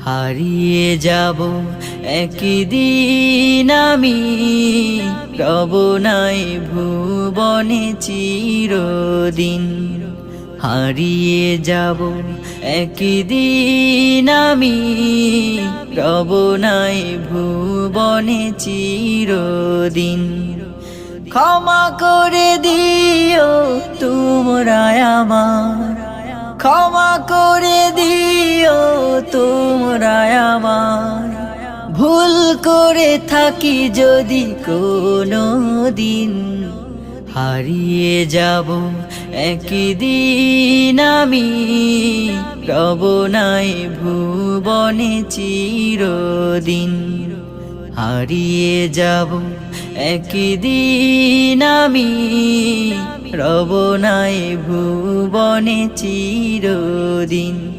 হারিয়ে যাব একদিন আমি, রব নাই ভুবনে চিরদিন। হারিয়ে যাব একদিন আমি, রব নাই ভুবনে চিরদিন। ক্ষমা করে দিও তোমরা আমার, ক্ষমা করে দিও তোমরা আমার। ভুল করে থাকি যদি কোনো দিন, হারিয়ে যাব একদিন আমি, রব নাই ভুবনে চিরদিন। হারিয়ে যাব একদিন আমি, রব নাই ভুবনে চিরদিন।